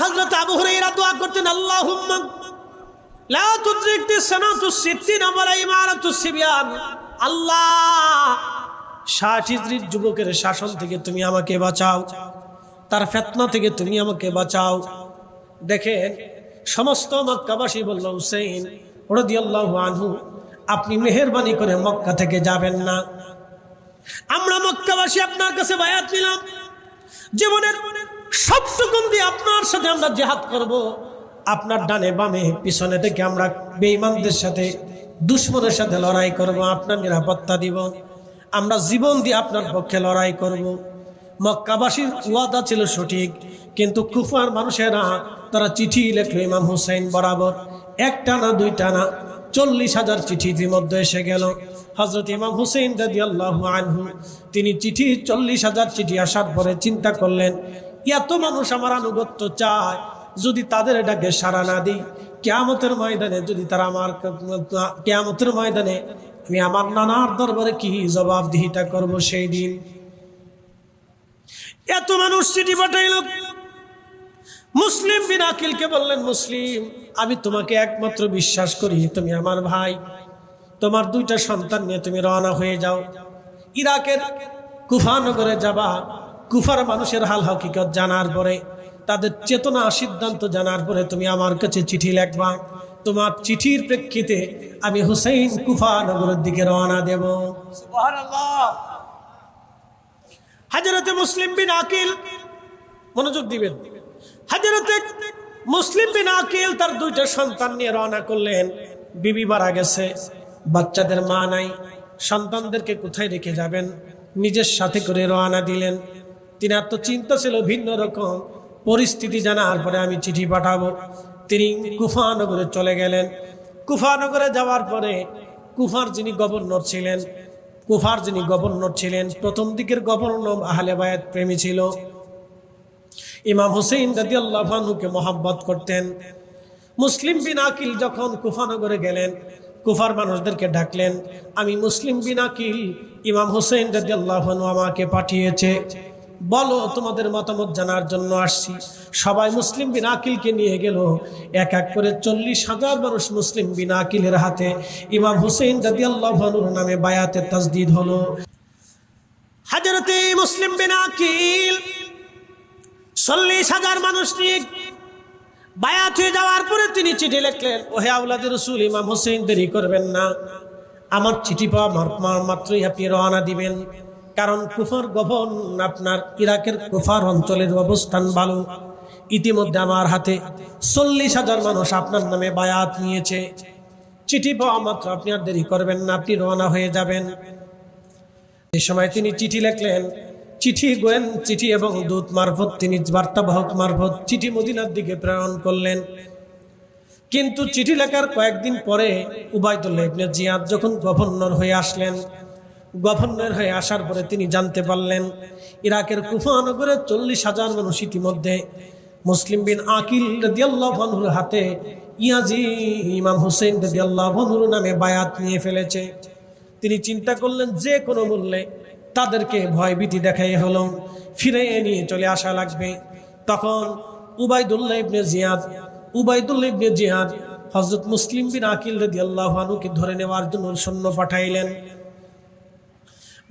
হযরত আবু হুরায়রা দোয়া করতেন, আল্লাহুম্মা লা তুদরিকনি সানাতুস সিত্তিনা ওয়ালা ইমারাতুস সিবয়ান। আল্লাহ, 60 হিজরির যুবকের শাসন থেকে তুমি আমাকে বাঁচাও, তার ফিতনা থেকে তুমি আমাকে বাঁচাও। দেখেন, সমস্ত মক্কাবাসী বলল, হুসাইন রাদিয়াল্লাহু আনহু, আপনি মেহেরবানি করে মক্কা থেকে যাবেন না। আমরা মক্কাবাসী আপনার কাছে বায়াত নিলাম, জীবনের সবটুকুন দিয়ে আপনার সাথে আমরা জিহাদ করব। আপনার ডানে বামে পিছনে থেকে আমরা বেঈমানদের সাথে, দুশমনের সাথে লড়াই করব, আপনার নিরাপত্তা দিব, আমরা জীবন দিয়ে আপনার পক্ষে লড়াই করব। মক্কাবাসীর ওয়াদা ছিল সঠিক, কিন্তু কুফার মানুষেরা তারা চিঠি লিখল ইমাম হুসাইন বরাবর, একটা না দুইটা না, 40,000 চিঠি ইতিমধ্যে এসে গেল। হযরত ইমাম হুসাইন রাদিয়াল্লাহু আনহু তিনি চিঠি 40,000 চিঠি আসার পরে চিন্তা করলেন, এত মানুষ আমার আনুগত্য চায়, যদি তাদের ডাকে সাড়া না দিই, কিয়ামতের ময়দানে যদি তারা কিয়ামতের ময়দানে আমি আমার নানার দরবারে কি জবাবদিহিতা করব সেই দিন। এত মানুষ চিঠি পাঠাইল। মুসলিম বিন আকিলকে বললেন, মুসলিম, আমি তোমাকে একমাত্র বিশ্বাস করি, তুমি আমার ভাই, তোমার 2টা সন্তান নিয়ে তুমি রওনা হয়ে যাও, ইরাকের কুফা নগরে যাবা। কুফার মানুষের হাল হকিকত জানার পরে, তাদের চেতনা সিদ্ধান্ত জানার পরে তুমি আমার কাছে চিঠি লিখবা। তোমার চিঠির প্রেক্ষিতে আমি হুসাইন কুফা নগরের দিকে রওনা দেব। সুবহানাল্লাহ। হযরতে মুসলিম বিন আকিল, মনোযোগ দিবেন, হযরতে মুসলিম বিন আকিল তার 2টা সন্তান নিয়ে রওনা করলেন। বিবি মারা গেছে, বাচ্চাদের মা নাই, সন্তানদেরকে কোথায় রেখে যাবেন, নিজের সাথে করে রওনা দিলেন। তিনি আত্মচিন্তা ছিল ভিন্ন রকম, পরিস্থিতি জানার পরে আমি চিঠি পাঠাবো। তিনি কুফা নগরে চলে গেলেন। কুফা নগরে যাওয়ার পরে কুফার যিনি গভর্নর ছিলেন, প্রথম দিকের গভর্নর আহলে বায়াত প্রেমী ছিল, ইমাম হুসাইন রাদিয়াল্লাহু আনহুকে মহব্বত করতেন। মুসলিম বিন আকিল যখন কুফা নগরে গেলেন, কুফার মানুষদেরকে ডাকলেন, আমি মুসলিম বিন আকিল, ইমাম হুসাইন রাদিয়াল্লাহু আনহু আমাকে পাঠিয়েছে, বলো তোমাদের মতামত জানার জন্য আসছি। সবাই মুসলিম বিন আকিলকে নিয়ে গেল। এক এক করে 40,000 মানুষ মুসলিম বিন আকিলের হাতে ইমাম হুসাইন রাদিয়াল্লাহু আনহুর নামে বায়াতে তাজদীদ হলো। হযরতে মুসলিম বিন আকিল 40,000 মানুষ নিয়ে বায়াত হয়ে যাওয়ার পরে তিনি চিঠি লিখলেন, ওহে আওলাদে রাসূল ইমাম হুসাইন, দেরি করবেন না, আমার চিঠি পাওয়া মাত্রই আপনি রওনা দিবেন, কারণ কুফার গভর্নর, আপনার ইরাকের কুফার অঞ্চলের অবস্থান ভালো। ইতিমধ্যে আমার হাতে 40,000 মানুষ আপনার নামে বায়াত নিয়েছে, চিঠি পাওয়া মাত্র আপনি আর দেরি করবেন না, আপনি রওনা হয়ে যাবেন। এই সময় তিনি চিঠি লিখলেন, চিঠি এবং দূত মারফত, তিনি বার্তাবাহক মারফত চিঠি মদিনার দিকে প্রেরণ করলেন। কিন্তু চিঠি লেখার কয়েকদিন পরে উবাইদুল্লাহ ইবনে জিয়াদ যখন গভর্নর হয়ে আসলেন, গভর্নর হয়ে আসার পরে তিনি জানতে পারলেন ইরাকের কুফা নগরে 40,000 মানুষ ইতিমধ্যে মুসলিম বিন আকিল রাদিয়াল্লাহু আনহুর হাতে ইমাম হুসাইন রাদিয়াল্লাহু আনহুর নামে বায়াত নিয়ে ফেলেছে। তিনি চিন্তা করলেন, যে কোনো মূল্যে তাদেরকে ভয়ভীতি দেখাই হলো ফিরে নিয়ে চলে আসা লাগবে। তখন উবাইদুল্লাহ ইবনে জিয়াদ হযরত মুসলিম বিন আকিল রাদিয়াল্লাহু আনহুকে ধরে নেওয়ার জন্য সৈন্য পাঠাইলেন।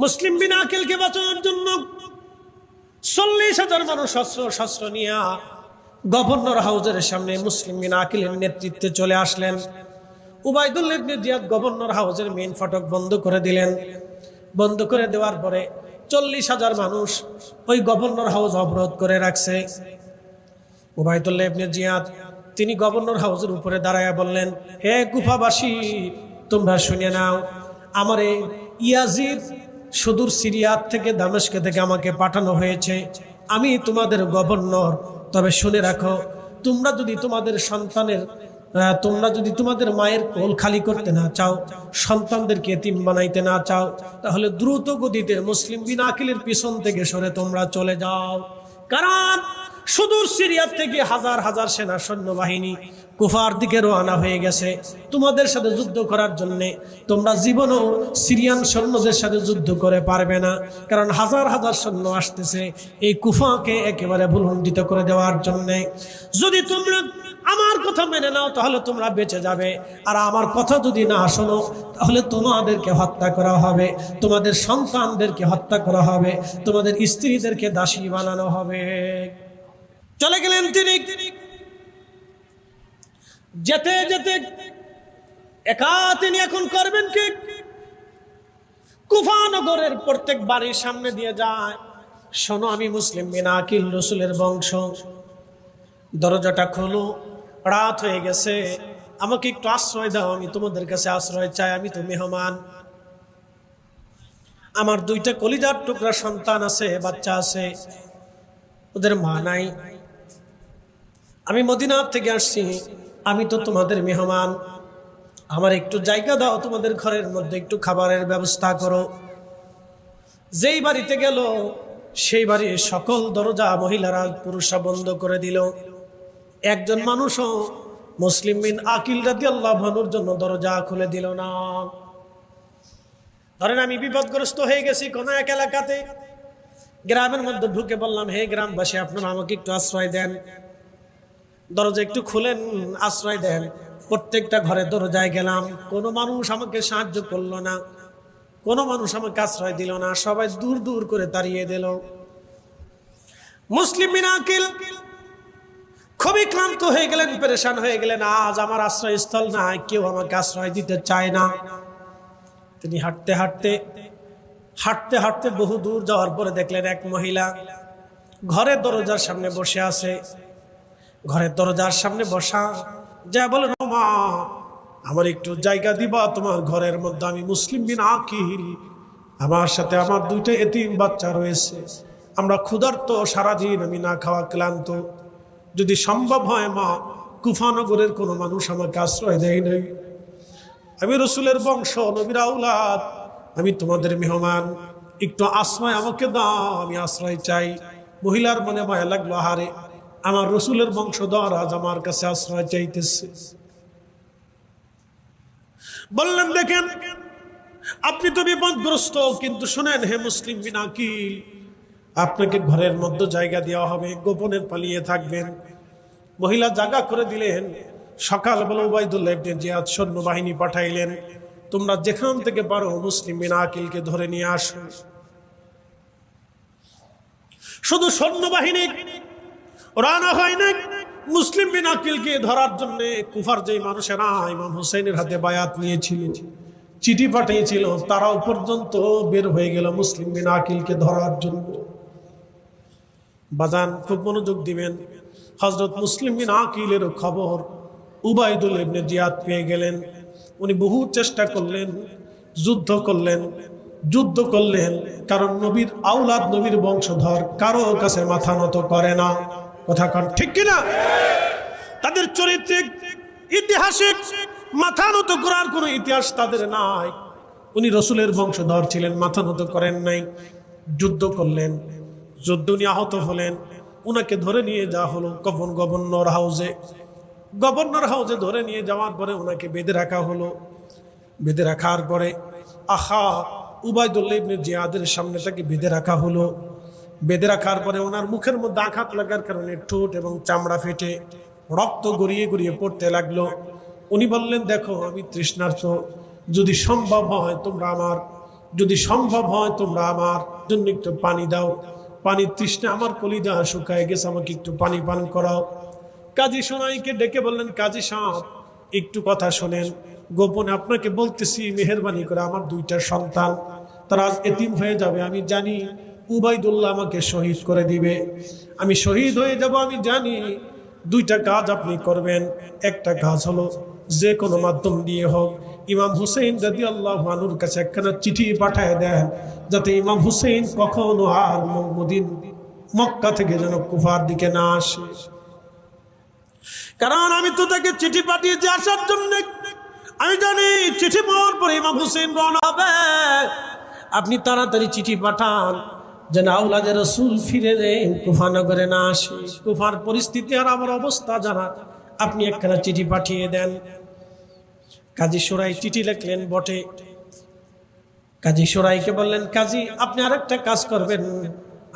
মুসলিম বিন আকিলকে বাঁচানোর জন্য 40,000 মানুষ শস্ত্র নিয়ে গভর্নর হাউজের সামনে মুসলিম বিন আকিলের নেতৃত্বে চলে আসলেন। উবাইদুল্লাহ ইবনে জিয়াদ গভর্নর হাউজের মেইন ফটক বন্ধ করে দিলেন। বন্ধ করে দেওয়ার পরে 40,000 মানুষ ওই গভর্নর হাউস অবরোধ করে রাখছে। উবাইদুল্লাহ ইবনে জিয়াদ তিনি গভর্নর হাউসের উপরে দাঁড়ায়া বললেন, হে কুফাবাসী, তোমরা শুনে নাও, আমারে ইয়াজিদ সুদূর সিরিয়া থেকে, দামেস্ক থেকে আমাকে পাঠানো হয়েছে, আমি তোমাদের গভর্নর। তবে শুনে রাখো, তোমরা যদি তোমাদের মায়ের কোল খালি করতে না চাও, সন্তানদেরকে এতিম বানাইতে না চাও, তাহলে দ্রুত গতিতে মুসলিম বিন আকিলের পিছন থেকে সরে তোমরা চলে যাও, কারণ সুদূর সিরিয়া থেকে হাজার হাজার সেনা সৈন্যবাহিনী কুফার দিকে রওনা হয়ে গেছে তোমাদের সাথে যুদ্ধ করার জন্য। তোমরা জীবনও সিরিয়ান সৈন্যদের সাথে যুদ্ধ করে পারবে না, কারণ হাজার হাজার সৈন্য আসতেছে এই কুফাকে একেবারে ভুলুণ্ঠিত করে দেওয়ার জন্য। যদি তোমরা আমার কথা মেনে নাও তাহলে তোমরা বেঁচে যাবে, আর আমার কথা যদি না শোনো তাহলে তোমাদেরকে হত্যা করা হবে, তোমাদের সন্তানদেরকে হত্যা করা হবে, তোমাদের স্ত্রীদেরকে দাসী বানানো হবে। চলে গেলেন তিনি। যেতে যেতে একা তিনি এখন করবেন কি? কুফা নগরের প্রত্যেক বাড়ির সামনে দিয়ে যায়, শোনো আমি মুসলিম বিন আকিল রসুলের বংশ, দরজাটা খোলো, রাত হয়ে গেছে, আমাকে একটু আশ্রয় দাও, আমি তোমাদের কাছে আশ্রয় চাই, আমি তো মেহমান। আমার দুইটা কলিজার টুকরা সন্তান আছে, বাচ্চা আছে, ওদের মা নাই, আমি মদিনা থেকে আসছি, আমি তো তোমাদের মেহমান, আমার একটু জায়গা দাও, তোমাদের ঘরের মধ্যে একটু খাবারের ব্যবস্থা করো। যেই বাড়িতে গেল সেই বাড়ির সকল দরজা মহিলারা পুরুষরা বন্ধ করে দিল। একজন মানুষও মুসলিম বিন আকিল রাদিয়াল্লাহু আনহুর জন্য দরজা খুলে দিল না। ধরেন আমি বিপদগ্রস্ত হয়ে গেছি কোন এক এলাকাতে, গ্রামের মধ্যে ঢুকে বললাম, হে গ্রামবাসী আপনারা আমাকে একটু আশ্রয় দেন, দরজা একটু খুলেন, আশ্রয় দেন। প্রত্যেকটা ঘরে দরজায় গেলাম, কোনো মানুষ আমাকে সাহায্য করলো না, কোনো মানুষ আমাকে আশ্রয় দিল না, সবাই দূর দূর করে তাড়িয়ে দিল। মুসলিম বিন আকিল খুবই ক্লান্ত হয়ে গেলেন, পেরেশান হয়ে গেলেন, আজ আমার আশ্রয়স্থল নাই, কেউ আমাকে আশ্রয় দিতে চায় না। তিনি হাঁটতে হাঁটতে হাঁটতে হাঁটতে বহু দূর যাওয়ার পরে দেখলেন এক মহিলা ঘরের দরজার সামনে বসে আছে। ঘরের দরজার সামনে বসা, যা বলেন, মা আমার একটু জায়গা দিবা তোমার ঘরের মধ্যে, আমি মুসলিম বিন আকিল, আমার সাথে আমার দুইটা এতিম বাচ্চা রয়েছে, আমরা ক্ষুধার্ত, সারাদিন আমি না খাওয়া ক্লান্ত, যদি সম্ভব হয় মা, কুফানগরের কোনো মানুষ আমাকে আশ্রয় দেয় নাই, আমি রসুলের বংশ, নবীর আওলাদ, আমি তোমাদের মেহমান, একটু আশ্রয় আমাকে দাও, আমি আশ্রয় চাই। মহিলার মনে মায়া লাগলো, হারে আমার রসুলের বংশধর আজ আমার কাছে আশ্রয় চাইতেছে। বললেন, দেখেন আপনি তো বিপদগ্রস্ত, কিন্তু শুনেন হে মুসলিম বিন আকিল, আপনাকে ঘরের মধ্যে জায়গা দেওয়া হবে, গোপনে পালিয়ে থাকবেন। মহিলা জায়গা করে দিলেন। সকালবেলা উবাইদুল্লাহ ইবনে জিয়াদ সৈন্যবাহিনী পাঠাইলেন, তোমরা যেখান থেকে পারো মুসলিম বিন আকিলকে ধরে নিয়ে আসো। শুধু সৈন্যবাহিনী রানা হয় না, মুসলিম বিন আকিলকে ধরার জন্য কুফার যে মানুষেরা ইমাম হুসাইনের হাতে বায়াত নিয়েছিল, চিঠি পাঠিয়েছিল, তারাও পর্যন্ত বের হয়ে গেল মুসলিম বিন আকিলকে ধরার জন্য। বাজান খুব মনোযোগ দিবেন, হযরত মুসলিম বিন আকিলের খবর উবাইদুল্লাহ ইবনে জিয়াদ পেয়ে গেলেন। উনি বহু চেষ্টা করলেন, যুদ্ধ করলেন, কারণ নবীর আওলাদ, নবীর বংশধর কারো কাছে মাথা নত করে না। কথা কন ঠিক কিনা? তাদের চরিত্রিক, ইতিহাসিক মাথা নত করার কোনো ইতিহাস তাদের নাই। উনি রসুলের বংশধর ছিলেন, মাথা নত করেন নাই। যুদ্ধ করলেন, যুদ্ধ উনি আহত হলেন, উনাকে ধরে নিয়ে যাওয়া হলো গভর্নর হাউসে ধরে নিয়ে যাওয়ার পরে ওনাকে বেঁধে রাখা হলো। বেঁধে রাখার পরে উবাইদুল্লাহ ইবনে জিয়াদের সামনে তাকে বেঁধে রাখা হলো। বেঁধে রাখার পরে ওনার মুখের মধ্যে আঘাত লাগার কারণে ঠোঁট এবং চামড়া ফেটে রক্ত গড়িয়ে গড়িয়ে পড়তে লাগলো। উনি বললেন, দেখো আমি তৃষ্ণার্ত, যদি সম্ভব হয় তোমরা আমার জন্য একটু পানি দাও, পানির তৃষ্ণা আমার কলিজা শুকায় গেছে, আমাকে একটু পানি পান করাও। কাজী সোনাইকে ডেকে বললেন, কাজী সাহেব একটু কথা শোনেন, গোপনে আপনাকে বলতেছি, মেহেরবানি করে আমার দুইটা সন্তান, তারা আজ এতিম হয়ে যাবে, আমি জানি উবাইদুল্লাহ আমাকে শহীদ করে দিবে, আমি শহীদ হয়ে যাব, আমি জানি। দুইটা কাজ আপনি করবেন। একটা কাজ হলো, যে কোনো মাধ্যম দিয়ে হোক ইমাম হুসেইন রাদিয়াল্লাহু আনহুর কাছে একখানা চিঠি পাঠায় দেন, যাতে ইমাম হুসেইন কখনো আর মক্কা থেকে যেন কুফার দিকে না আসে। কারণ আমি তো তাকে চিঠি পাঠিয়েছি আসার জন্য, আমি জানি চিঠি পাওয়ার পরে ইমাম হুসেইন রওনা হবে। আপনি তাড়াতাড়ি চিঠি পাঠান, যেন আওলাদে রসুল ফিরে কুফা নগরে না আসে। কুফার পরিস্থিতি আর আমার অবস্থা জানা, আপনি একখানা চিঠি পাঠিয়ে দেন। কাজী সুরাই চিঠি লিখলেন বটে। কাজী সুরাইকে বললেন, কাজী আপনি আরেকটা কাজ করবেন,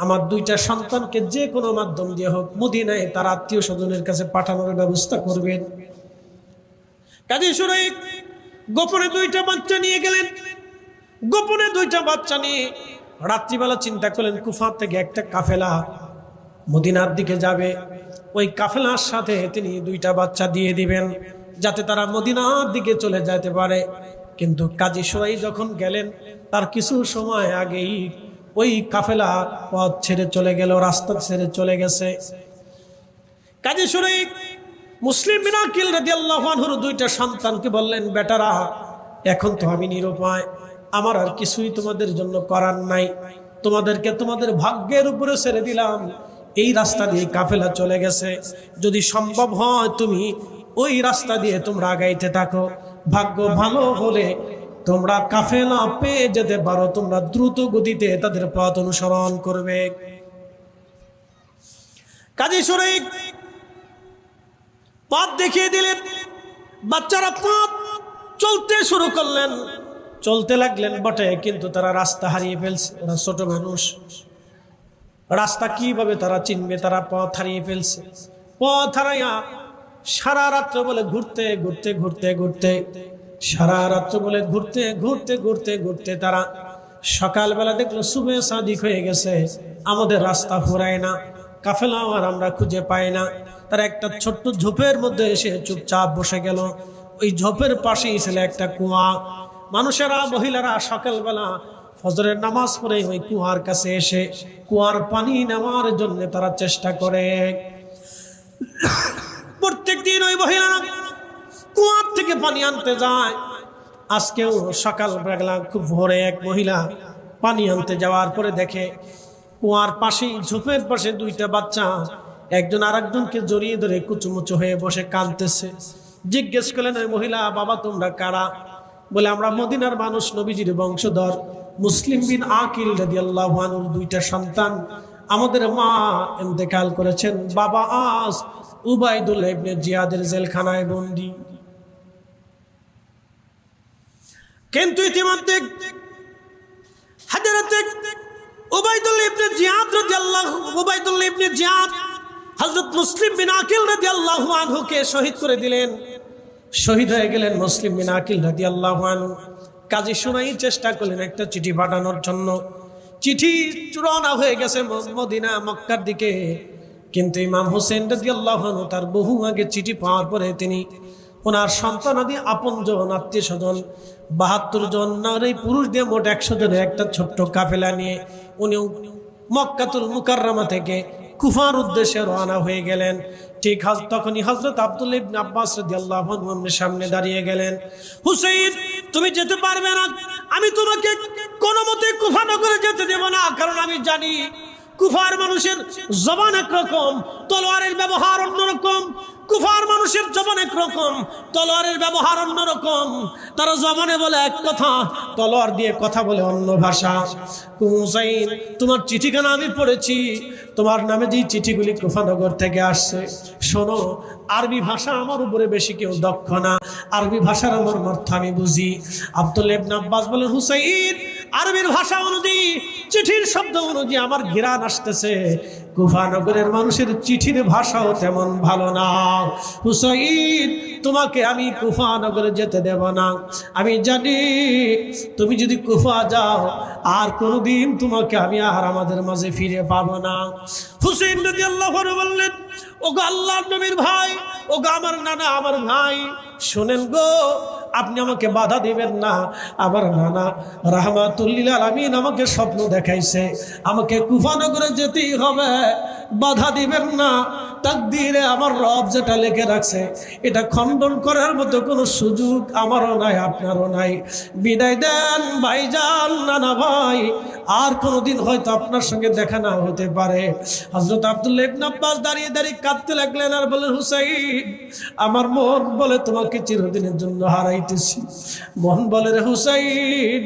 আমার দুইটা সন্তানকে যে কোনো মাধ্যম দিয়ে হোক মদিনায় তার আত্মীয় স্বজনের কাছে পাঠানোর ব্যবস্থা করবেন। কাজী সুরাই গোপনে দুইটা বাচ্চা নিয়ে গেলেন। গোপনে দুইটা বাচ্চা নিয়ে রাত্রিবেলা চিন্তা করলেন কুফা থেকে একটা কাফেলা মদিনার দিকে যাবে, ওই কাফেলার সাথে তিনি দুইটা বাচ্চা দিয়ে দিবেন যাতে তারা মদিনার দিকে চলে যেতে পারে। কিন্তু কাজী সুরাই যখন গেলেন তার কিছু সময় আগেই ওই কাফেলা পথ ছেড়ে চলে গেল, রাস্তা ছেড়ে চলে গেছে। কাজী সুরাই মুসলিম বিন আকিল রাদিয়াল্লাহু আনহুর দুইটা সন্তানকে বললেন, বেটারা এখন তো আমি নিরুপায়, আমার আর কিছুই তোমাদের জন্য করার নাই, তোমাদেরকে তোমাদের ভাগ্যের উপরে ছেড়ে দিলাম। এই রাস্তা দিয়ে কাফেলা চলে গেছে, যদি সম্ভব হয় তুমি ওই রাস্তা দিয়ে তোমরা আগাইতে থাকো, ভাগ্য ভালো হলে তোমরা কাফেলা পেয়ে যেতে পারো, তোমরা দ্রুত গতিতে তাদের পথ অনুসরণ করবে। কাজী সুরাই পথ দেখিয়ে দিলেন, বাচ্চারা পথ চলতে শুরু করলেন, চলতে লাগলেন বটে, কিন্তু তারা রাস্তা হারিয়ে ফেলছে। ওরা ছোট মানুষ, রাস্তা কিভাবে তারা চিনবে? তারা পথ হারিয়ে ফেলছে। পথ হারাইয়া সারা রাত্র বলে ঘুরতে ঘুরতে ঘুরতে ঘুরতে সারা রাত্র বলে ঘুরতে ঘুরতে ঘুরতে ঘুরতে তারা সকালবেলা দেখলো সুবে সাদিক হয়ে গেছে, আমাদের রাস্তা ফুরায় না, কাফেলা আর আমরা খুঁজে পাই না। তারা একটা ছোট্ট ঝোপের মধ্যে এসে চুপচাপ বসে গেল। ওই ঝোপের পাশেই ছিল একটা কুয়া। মানুষেরা, মহিলারা সকালবেলা ফজরের নামাজ পড়ে ওই কুয়ার কাছে এসে কুয়ার পানি নেওয়ার জন্য তারা চেষ্টা করে। প্রত্যেক দিন ওই মহিলারা কুয়ার থেকে পানি আনতে যায়। আজকেও সকালবেলা খুব ভোরে এক মহিলা পানি আনতে যাওয়ার পরে দেখে কুয়ার পাশেই ঝোপের পাশে দুইটা বাচ্চা একজন আরেকজনকে জড়িয়ে ধরে কুচুমুচু হয়ে বসে কাঁদতেছে। জিজ্ঞেস করলেন ওই মহিলা, বাবা তোমরা কারা? বলে আমরা মদিনার মানুষ, নবীজির বংশধর, মুসলিম বিন আকিল রাদিয়াল্লাহু আনহুর দুইটা সন্তান। আমাদের মা ইন্তেকাল করেছেন, বাবা আজ উবাইদুল্লাহ ইবনে জিয়াদের জেলখানায় বন্দী। কিন্তু ইতিমধ্যে হযরত উবাইদুল্লাহ ইবনে জিয়াদ রাদিয়াল্লাহু উবাইদুল্লাহ ইবনে জিয়াদ হযরত মুসলিম বিন আকিল রাদিয়াল্লাহু আনহুকে শহীদ করে দিলেন। শহীদ হয়ে গেলেন মুসলিম বিন আকিল রাদিয়াল্লাহু আনহু। কাজী সুরাই চেষ্টা করলেন একটা চিঠি পাঠানোর জন্য। চিঠি রওনা হয়ে গেছে মদিনা মক্কার দিকে, কিন্তু ইমাম হোসেন রাদিয়াল্লাহু আনহু তার বহু আগে চিঠি পাওয়ার পরে তিনি ওনার সন্তানাদি আপনজন আত্মীয় স্বজন ৭২ জন নারী পুরুষ দিয়ে মোট ১০০ জনের একটা ছোট্ট কাফেলা নিয়ে উনি মক্কাতুল মুকাররমা থেকে কুফার উদ্দেশ্যে রওনা হয়ে গেলেন। ঠিক তখনই হযরত আব্দুল্লাহ ইবনে আব্বাস রাদিয়াল্লাহু আনহুর সামনে দাঁড়িয়ে গেলেন। হুসাইন, তুমি যেতে পারবে না, আমি তোমাকে কোনো মতে কুফা নগরে যেতে দেব না, কারণ আমি জানি কুফার মানুষের জবান একরকম, তলোয়ারের ব্যবহার অন্যরকম। কুফার মানুষের জবান একরকম, তলোয়ারের ব্যবহার অন্যরকম। তারা জবানে বলে এক কথা, তলোয়ার দিয়ে কথা বলে অন্য ভাষা। হুসাইন, তোমার চিঠিখানা আমি পড়েছি, তোমার নামে যে চিঠিগুলি কুফানগর থেকে আসছে, শোনো, আরবি ভাষা আমার উপরে বেশি কেউ দক্ষ না, আরবি ভাষার আমার অর্থ আমি বুঝি। আব্দুল্লাহ ইবনে আব্বাস বলেন, হুসাইন, আরবির ভাষা অনুযায়ী, চিঠির শব্দ অনুযায়ী আমার ঘিরান আসতেছে, কুফানগরের মানুষের চিঠির ভাষাও তেমন ভালো না। হুসাইন, তোমাকে আমি কুফানগরে যেতে দেব না। আমি জানি তুমি যদি কুফা যাও আর কোনোদিন তোমাকে আমি আর আমাদের মাঝে ফিরে পাবো না। হুসাইন রাদিয়াল্লাহু আনহু বললেন, ওগো আল্লাহর নবীর ভাই, ওগো আমার নানা, আমার ভাই, শোনেন গো, আপনি আমাকে বাধা দিবেন না। আমার নানা রাহমাতুল লিল আলামিন আমাকে স্বপ্ন দেখাইছে, আমাকে কুফানগরে যেতেই হবে, বাধা দিবেন না। তাকদীরে আমার রব যেটা লিখে রাখছে এটা খণ্ডন করার মতো কোনো সুযোগ আমারও নাই, আপনারও নাই। বিদায় দেন ভাইজান, নানা ভাই, আর কোনোদিন হয়তো আপনার সঙ্গে দেখা না হতে পারে। হযরত আব্দুল্লাহ ইবনে আব্বাস দাঁড়িয়ে দাঁড়িয়ে কাঁদতে লাগলেন আর বললেন, হুসাইন, আমার মন বলে তোমাকে চিরদিনের জন্য হারাইতেছি। মন বলে, রে হুসাইন,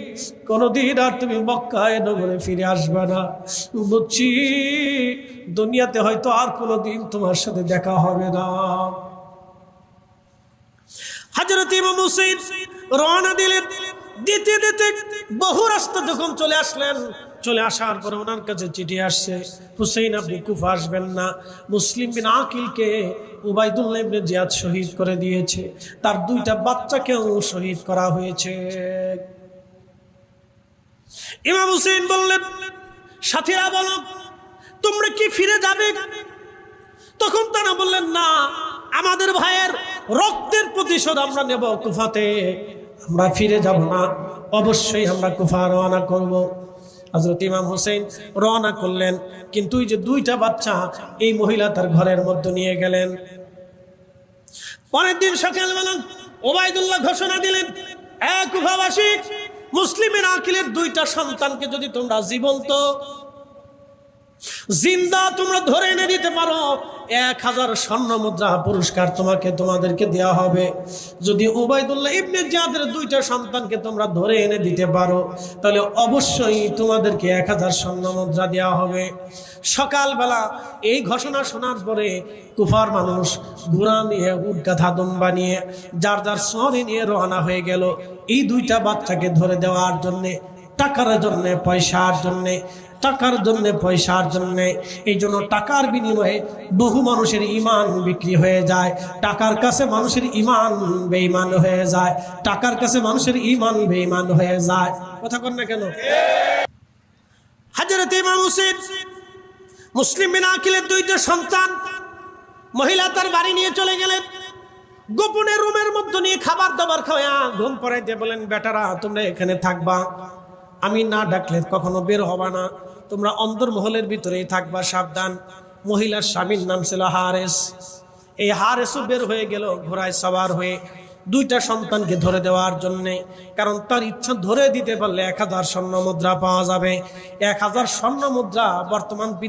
কোনদিন আর তুমি মক্কায় নগরে ফিরে আসবে না। বুঝছি দুনিয়াতে হয়তো আর কোনদিন তোমার সাথে দেখা হবে না। হযরত ইমাম হুসাইন রওনা দিলেন। দিতে দিতে বহু রাস্তা যখন চলে আসলেন, চলে আসার পরে ওনার কাছে চিঠি আসছে, হুসাইন আপনি কুফা আসবেন না, মুসলিম বিন আকিলকে উবাইদুল্লাহ ইবনে জিয়াদ শহীদ করে দিয়েছে, তার 2টা বাচ্চাকেও শহীদ করা হয়েছে। ইমাম হুসাইন বললেন, সাথীরা বলো তোমরা কি ফিরে যাবে? তখন তারা বললেন, না, আমাদের ভাইয়ের রক্তের প্রতিশোধ আমরা নেব কুফাতে, আমরা ফিরে যাব না, অবশ্যই আমরা কুফা রওনা করব। হযরত ইমাম হুসাইন রওনা করলেন, কিন্তু এই যে 2টা বাচ্চা এই মহিলা তার ঘরের মধ্যে নিয়ে গেলেন। পরের দিন সকালবেলা ওবাইদুল্লাহ ঘোষণা দিলেন, কুফাবাসী, মুসলিমের আকিলের 2টা সন্তানকে যদি তোমরা জীবন্ত জিন্দা তোমরা ধরে এনে দিতে পারো, 1000 স্বর্ণ মুদ্রা পুরস্কার তোমাদেরকে দেওয়া হবে। যদি উবাইদুল্লাহ ইবনে জিয়াদের 2টা সন্তানকে তোমরা ধরে এনে দিতে পারো, তাহলে অবশ্যই তোমাদেরকে 1000 স্বর্ণ মুদ্রা দেওয়া হবে। সকালবেলা এই ঘোষণা শোনার পরে কুফার মানুষ ঘোড়া নিয়ে, উট গাধা দুম্বা নিয়ে, যার যার শহরে নিয়ে রওনা হয়ে গেল এই 2টা বাচ্চাকে ধরে দেওয়ার জন্যে, টাকার জন্যে, পয়সার জন্যে, টাকার জন্য, পয়সার জন্য। এই জন্য টাকার বিনিময়ে বহু মানুষের ঈমান বিক্রি হয়ে যায়, টাকার কাছে মানুষের ঈমান বেঈমান হয়ে যায়, টাকার কাছে মানুষের ঈমান বেঈমান হয়ে যায়। কথা কন না কেন? হযরত ইমাম হুসাইন মুসলিম বিন আকিলের 2টা সন্তান মহিলা তার বাড়ি নিয়ে চলে গেলেন। গোপনে রুমের মধ্যে নিয়ে খাবার দাবার খাওয়া ঘুম পড়াই দিয়ে বলেন, বেটারা তোমরা এখানে থাকবা, আমি না ডাকলে কখনো বের হবা না, তোমরা অন্দরমহলের ভিতরেই থাকবা, সাবধান। মহিলার স্বামীর নাম ছিল হারেস। এই হারেসও বের হয়ে গেল ঘোড়ায় সওয়ার হয়ে 2টা সন্তানকে ধরে দেওয়ার জন্যে, কারণ তার ইচ্ছা ধরে দিতে পারলে 1000 স্বর্ণ মুদ্রা পাওয়া যাবে। 1000 স্বর্ণ মুদ্রা বর্তমান পৃথিবী